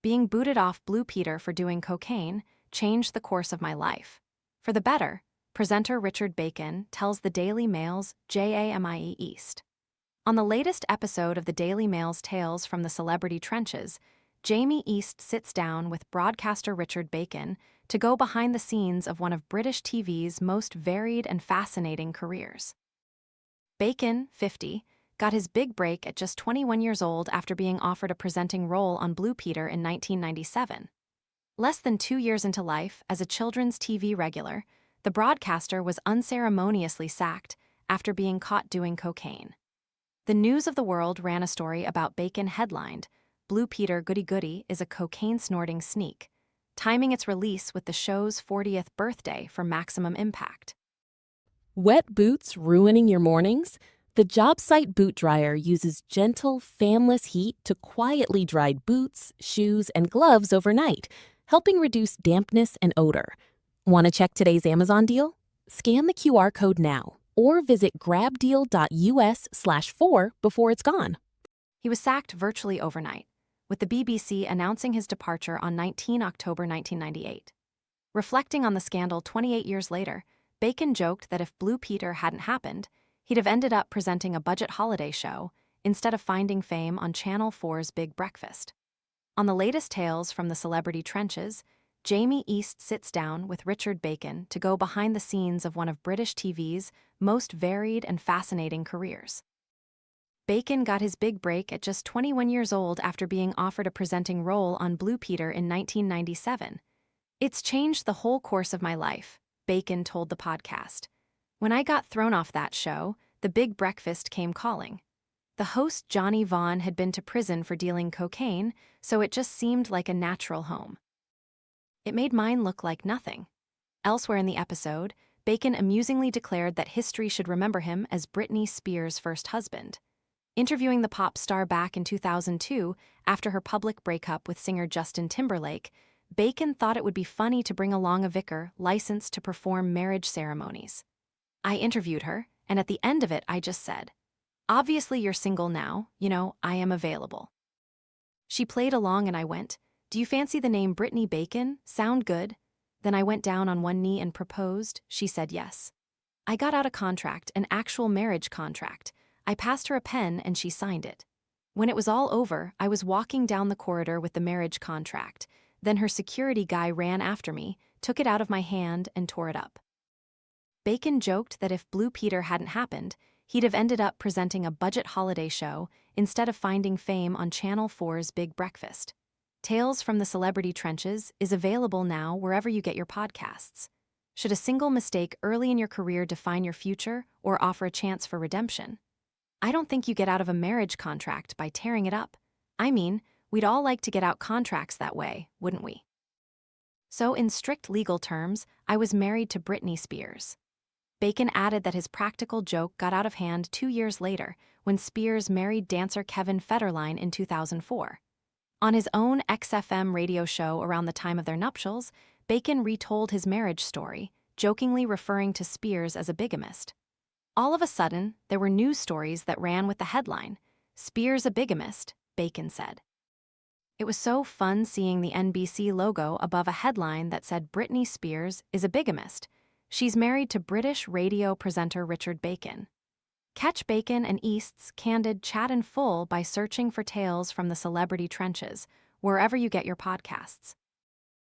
Being booted off Blue Peter for doing cocaine changed the course of my life. For the better, presenter Richard Bacon tells the Daily Mail's JAMIE East. On the latest episode of the Daily Mail's Tales from the Celebrity Trenches, Jamie East sits down with broadcaster Richard Bacon to go behind the scenes of one of British TV's most varied and fascinating careers. Bacon, 50, got his big break at just 21 years old after being offered a presenting role on Blue Peter in 1997. Less than 2 years into life as a children's TV regular, the broadcaster was unceremoniously sacked after being caught doing cocaine. The News of the World ran a story about Bacon headlined, "Blue Peter Goody-Goody Is a Cocaine-Snorting Sneak," timing its release with the show's 40th birthday for maximum impact. Wet boots ruining your mornings? The job site boot dryer uses gentle, fanless heat to quietly dry boots, shoes, and gloves overnight, helping reduce dampness and odor. Want to check today's Amazon deal? Scan the QR code now or visit grabdeal.us/4 before it's gone. He was sacked virtually overnight, with the BBC announcing his departure on 19 October 1998. Reflecting on the scandal 28 years later, Bacon joked that if Blue Peter hadn't happened, he'd have ended up presenting a budget holiday show instead of finding fame on Channel 4's Big Breakfast. On the latest Tales from the Celebrity Trenches, Jamie East sits down with Richard Bacon to go behind the scenes of one of British TV's most varied and fascinating careers. Bacon got his big break at just 21 years old after being offered a presenting role on Blue Peter in 1997. "It's changed the whole course of my life," Bacon told the podcast. "When I got thrown off that show, the Big Breakfast came calling. The host Johnny Vaughan had been to prison for dealing cocaine, so it just seemed like a natural home. It made mine look like nothing." Elsewhere in the episode, Bacon amusingly declared that history should remember him as Britney Spears' first husband. Interviewing the pop star back in 2002 after her public breakup with singer Justin Timberlake, Bacon thought it would be funny to bring along a vicar licensed to perform marriage ceremonies. "I interviewed her, and at the end of it I just said, 'Obviously you're single now, I am available.' She played along and I went, 'Do you fancy the name Brittany Bacon? Sound good?' Then I went down on one knee and proposed. She said yes. I got out a contract, an actual marriage contract. I passed her a pen and she signed it. When it was all over, I was walking down the corridor with the marriage contract. Then her security guy ran after me, took it out of my hand and tore it up." Bacon joked that if Blue Peter hadn't happened, he'd have ended up presenting a budget holiday show instead of finding fame on Channel 4's Big Breakfast. Tales from the Celebrity Trenches is available now wherever you get your podcasts. Should a single mistake early in your career define your future or offer a chance for redemption? I don't think you get out of a marriage contract by tearing it up. I mean, we'd all like to get out contracts that way, wouldn't we? So in strict legal terms, I was married to Britney Spears. Bacon added that his practical joke got out of hand 2 years later when Spears married dancer Kevin Federline in 2004. On his own XFM radio show around the time of their nuptials, Bacon retold his marriage story, jokingly referring to Spears as a bigamist. All of a sudden, there were news stories that ran with the headline, "Spears a bigamist," Bacon said. It was so fun seeing the NBC logo above a headline that said Britney Spears is a bigamist. She's married to British radio presenter Richard Bacon. Catch Bacon and East's candid chat in full by searching for Tales from the Celebrity Trenches, wherever you get your podcasts.